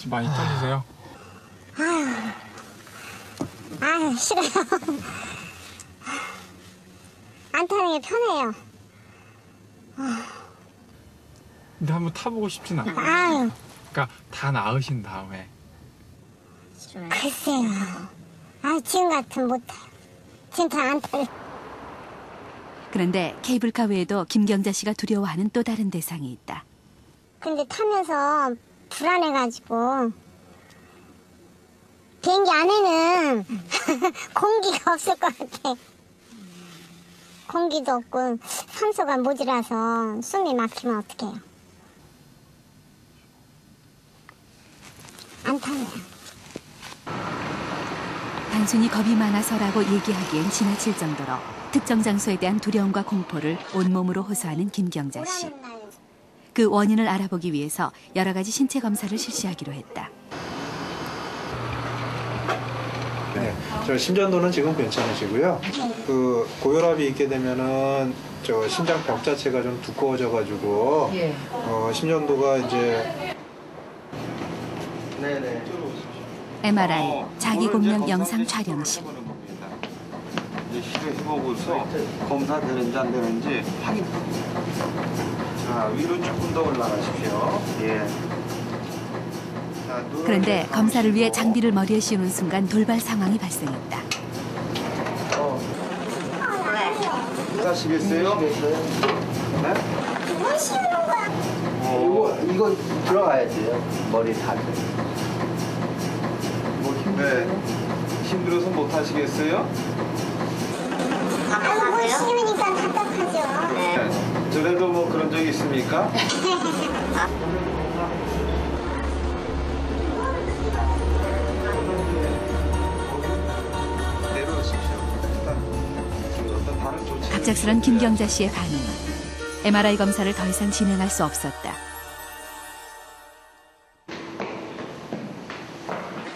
많이 떨리세요? 아유, 싫어요. 안 타는 게 편해요. 근데 한번 타보고 싶진 않아요. 아유, 그러니까 다 나으신 다음에. 글쎄요. 아, 지금 같으면 못 타요. 진짜 안 타요. 그런데 케이블카 외에도 김경자 씨가 두려워하는 또 다른 대상이 있다. 근데 타면서 불안해가지고 비행기 안에는 공기가 없을 것 같아. 공기도 없고 산소가 모자라서 숨이 막히면 어떡해요. 안 타네요. 단순히 겁이 많아서라고 얘기하기엔 지나칠 정도로 특정 장소에 대한 두려움과 공포를 온몸으로 호소하는 김경자 씨. 그 원인을 알아보기 위해서 여러 가지 신체 검사를 실시하기로 했다. 네, 저 심전도는 지금 괜찮으시고요. 그 고혈압이 있게 되면은 저 심장벽 자체가 좀 두꺼워져가지고 심전도가 이제 MRI 자기 공명 영상 촬영실. 시도해보고서 검사되는지 안 되는지 확인합니다. 자, 위로 조금 더 올라가십시오. 예. 자, 그런데 검사를 위해 장비를 머리에 씌우는 순간 돌발 상황이 발생했다. 하시겠어요? 네? 뭘 씌우는 거야? 이거 들어가야 돼요. 머리 다. 네. 힘들어서 못 하시겠어요? 아유, 뭘 씌우니까 답답하죠. 네. 전에도 뭐 그런 적 있습니까? 갑작스런 김경자 씨의 반응은 MRI 검사를 더 이상 진행할 수 없었다.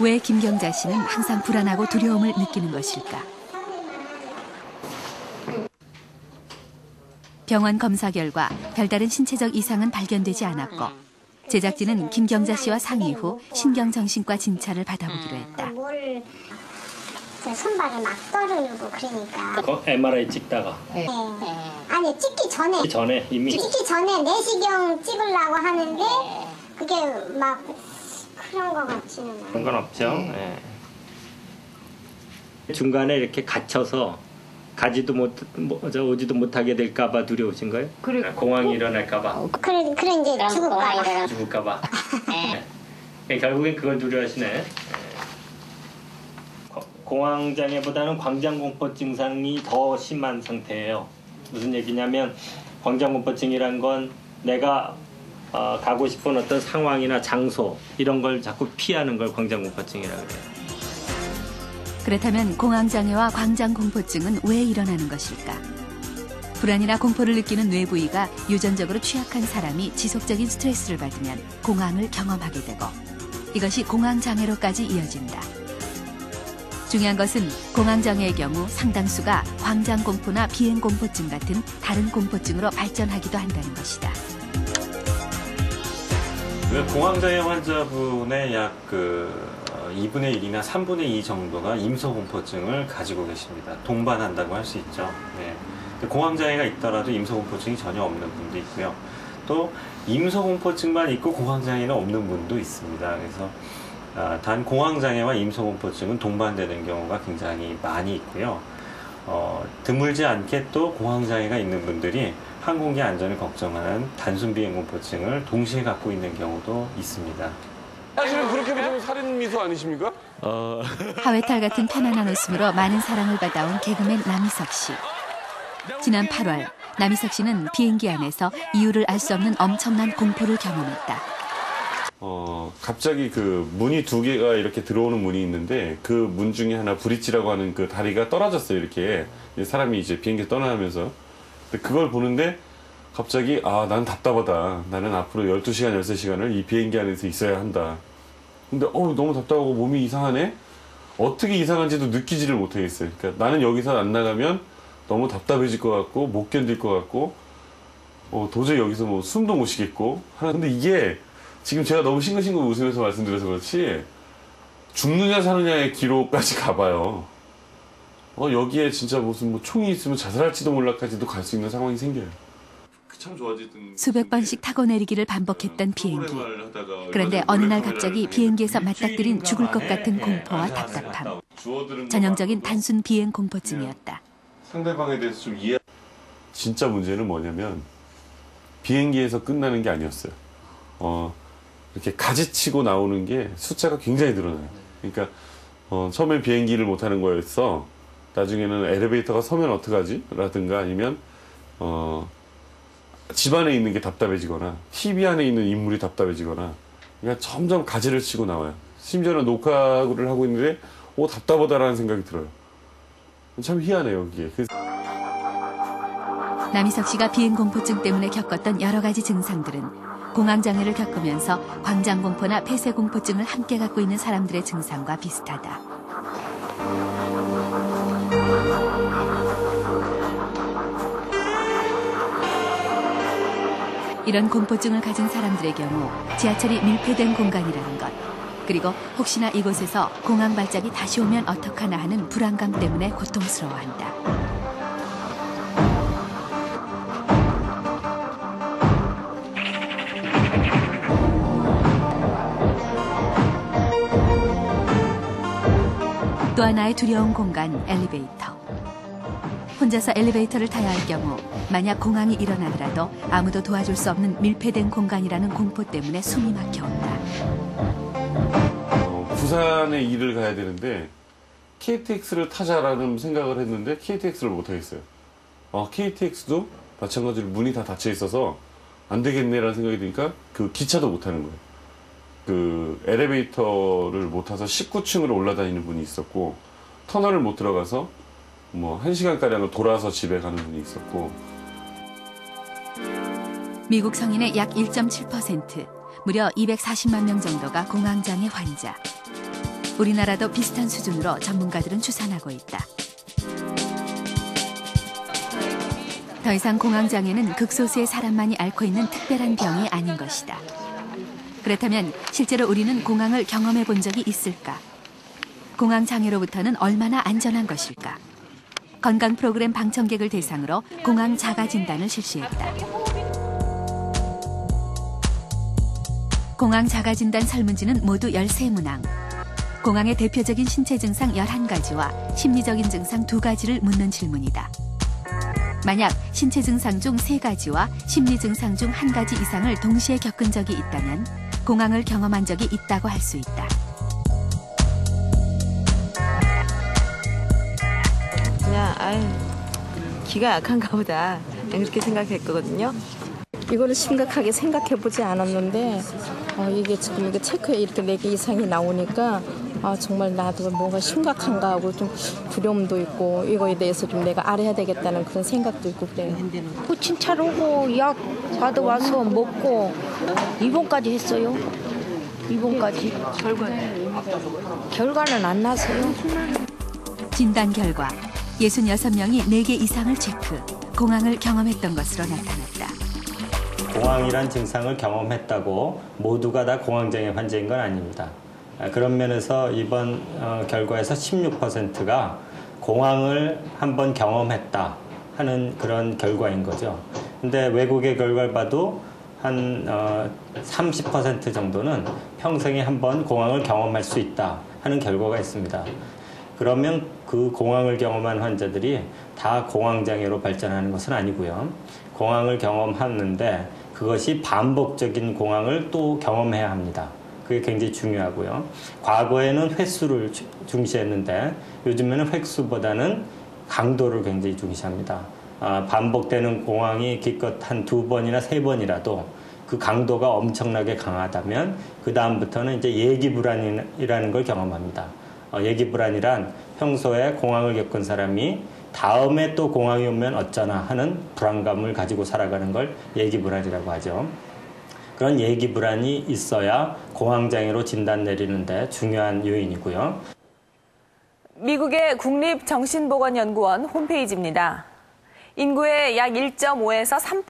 왜 김경자 씨는 항상 불안하고 두려움을 느끼는 것일까? 병원 검사 결과 별다른 신체적 이상은 발견되지 않았고 제작진은 김경자 씨와 상의 후 신경정신과 진찰을 받아보기로 했다. 손발이 막 떨어지고 그러니까. 그 MRI 찍다가. 네. 아니, 찍기 전에. 이미. 찍기 전에 내시경 찍으려고 하는데 그게 막 그런 거 같지는 않아요. 그런 건 없죠. 네. 중간에 이렇게 갇혀서 가지도 오지도 못하게 될까봐 두려우신 거예요? 그래. 공황이 일어날까봐. 그래 이제 죽을까봐. 죽을까봐. 네. 결국엔 그걸 두려워하시네. 공황장애보다는 광장공포 증상이 더 심한 상태예요. 무슨 얘기냐면 광장공포증이란 건 내가 가고 싶은 어떤 상황이나 장소 이런 걸 자꾸 피하는 걸 광장공포증이라고 해요. 그렇다면 공황장애와 광장공포증은 왜 일어나는 것일까? 불안이나 공포를 느끼는 뇌 부위가 유전적으로 취약한 사람이 지속적인 스트레스를 받으면 공황을 경험하게 되고 이것이 공황장애로까지 이어진다. 중요한 것은 공황장애의 경우 상당수가 광장공포나 비행공포증 같은 다른 공포증으로 발전하기도 한다는 것이다. 공황장애 환자분의 약 2분의 1이나 3분의 2 정도가 임소공포증을 가지고 계십니다. 동반한다고 할 수 있죠. 네. 공황장애가 있더라도 임소공포증이 전혀 없는 분도 있고요. 또 임소공포증만 있고 공황장애는 없는 분도 있습니다. 그래서 단 공황장애와 임소공포증은 동반되는 경우가 굉장히 많이 있고요. 드물지 않게 또 공황장애가 있는 분들이 항공기 안전을 걱정하는 단순 비행공포증을 동시에 갖고 있는 경우도 있습니다. 사실은 그렇게 보면 살인 미소 아니십니까? 하회탈 같은 편안한 웃음으로 많은 사랑을 받아온 개그맨 남희석 씨. 지난 8월 남희석 씨는 비행기 안에서 이유를 알 수 없는 엄청난 공포를 경험했다. 갑자기 그 문이 2개가 이렇게 들어오는 문이 있는데 그 문 중에 하나 브릿지라고 하는 그 다리가 떨어졌어요. 이렇게 사람이 이제 비행기 떠나면서 그걸 보는데 갑자기 난 답답하다. 나는 앞으로 12시간, 13시간을 이 비행기 안에서 있어야 한다. 근데 너무 답답하고 몸이 이상하네? 어떻게 이상한지도 느끼지를 못하겠어요. 그러니까 나는 여기서 안 나가면 너무 답답해질 것 같고 못 견딜 것 같고 도저히 여기서 뭐 숨도 못 쉬겠고 근데 이게 지금 제가 너무 싱글싱글 웃으면서 말씀드려서 그렇지 죽느냐 사느냐의 기로까지 가봐요. 여기에 진짜 무슨 뭐 총이 있으면 자살할지도 몰라까지도 갈 수 있는 상황이 생겨요. 참 좋아지던 수백 번씩 타고 내리기를 반복했던 비행기. 그런데 어느 날 갑자기 비행기에서 맞닥뜨린 죽을 것 같은 공포와 답답함. 전형적인 단순 비행 공포증이었다. 상대방에 대해서 좀 이해. 진짜 문제는 뭐냐면 비행기에서 끝나는 게 아니었어요. 이렇게 가지치고 나오는 게 숫자가 굉장히 늘어나요. 그러니까 처음엔 비행기를 못 하는 거였어. 나중에는 엘리베이터가 서면 어떡하지? 라든가 아니면 집 안에 있는 게 답답해지거나 TV 안에 있는 인물이 답답해지거나 그러니까 점점 가지를 치고 나와요. 심지어는 녹화를 하고 있는데 답답하다라는 생각이 들어요. 참 희한해요, 이게. 남희석 씨가 비행공포증 때문에 겪었던 여러 가지 증상들은 공황장애를 겪으면서 광장공포나 폐쇄공포증을 함께 갖고 있는 사람들의 증상과 비슷하다. 이런 공포증을 가진 사람들의 경우 지하철이 밀폐된 공간이라는 것, 그리고 혹시나 이곳에서 공황 발작이 다시 오면 어떡하나 하는 불안감 때문에 고통스러워한다. 또 하나의 두려운 공간, 엘리베이터. 혼자서 엘리베이터를 타야 할 경우 만약 공황이 일어나더라도 아무도 도와줄 수 없는 밀폐된 공간이라는 공포 때문에 숨이 막혀온다. 부산에 일을 가야 되는데 KTX를 타자라는 생각을 했는데 KTX를 못 하겠어요. KTX도 마찬가지로 문이 다 닫혀 있어서 안 되겠네라는 생각이 드니까 그 기차도 못 타는 거예요. 그 엘리베이터를 못 타서 19층으로 올라다니는 분이 있었고 터널을 못 들어가서 뭐 1시간가량을 돌아서 집에 가는 분이 있었고. 미국 성인의 약 1.7%, 무려 240만 명 정도가 공황장애 환자. 우리나라도 비슷한 수준으로 전문가들은 추산하고 있다. 더 이상 공황장애는 극소수의 사람만이 앓고 있는 특별한 병이 아닌 것이다. 그렇다면 실제로 우리는 공황을 경험해 본 적이 있을까? 공황장애로부터는 얼마나 안전한 것일까? 건강 프로그램 방청객을 대상으로 공황 자가 진단을 실시했다. 공황 자가 진단 설문지는 모두 13문항. 공황의 대표적인 신체 증상 11가지와 심리적인 증상 2가지를 묻는 질문이다. 만약 신체 증상 중 3가지와 심리 증상 중 1가지 이상을 동시에 겪은 적이 있다면 공황을 경험한 적이 있다고 할 수 있다. 그냥 기가 약한가 보다 그렇게 생각했거든요. 이거를 심각하게 생각해보지 않았는데 이게 지금 이게 체크에 이렇게 4개 이상이 나오니까 정말 나도 뭔가 심각한가 하고 좀 두려움도 있고 이거에 대해서 좀 내가 알아야 되겠다는 그런 생각도 있고 그래요. 진찰 오고 약 받아와서 먹고 입원까지 했어요. 입원까지. 결과는 안 나서요. 진단 결과 66명이 4개 이상을 체크, 공황을 경험했던 것으로 나타났다. 공황이란 증상을 경험했다고 모두가 다 공황장애 환자인 건 아닙니다. 그런 면에서 이번 결과에서 16%가 공황을 한번 경험했다 하는 그런 결과인 거죠. 근데 외국의 결과를 봐도 한 30% 정도는 평생에 한번 공황을 경험할 수 있다 하는 결과가 있습니다. 그러면 그 공황을 경험한 환자들이 다 공황장애로 발전하는 것은 아니고요. 공황을 경험하는데 그것이 반복적인 공황을 또 경험해야 합니다. 그게 굉장히 중요하고요. 과거에는 횟수를 중시했는데 요즘에는 횟수보다는 강도를 굉장히 중시합니다. 반복되는 공황이 기껏 한 2번이나 3번이라도 그 강도가 엄청나게 강하다면 그 다음부터는 이제 예기불안이라는 걸 경험합니다. 예기불안이란 평소에 공황을 겪은 사람이 다음에 또 공황이 오면 어쩌나 하는 불안감을 가지고 살아가는 걸 예기불안이라고 하죠. 그런 예기불안이 있어야 공황장애로 진단 내리는데 중요한 요인이고요. 미국의 국립정신보건연구원 홈페이지입니다. 인구의 약 1.5에서 3%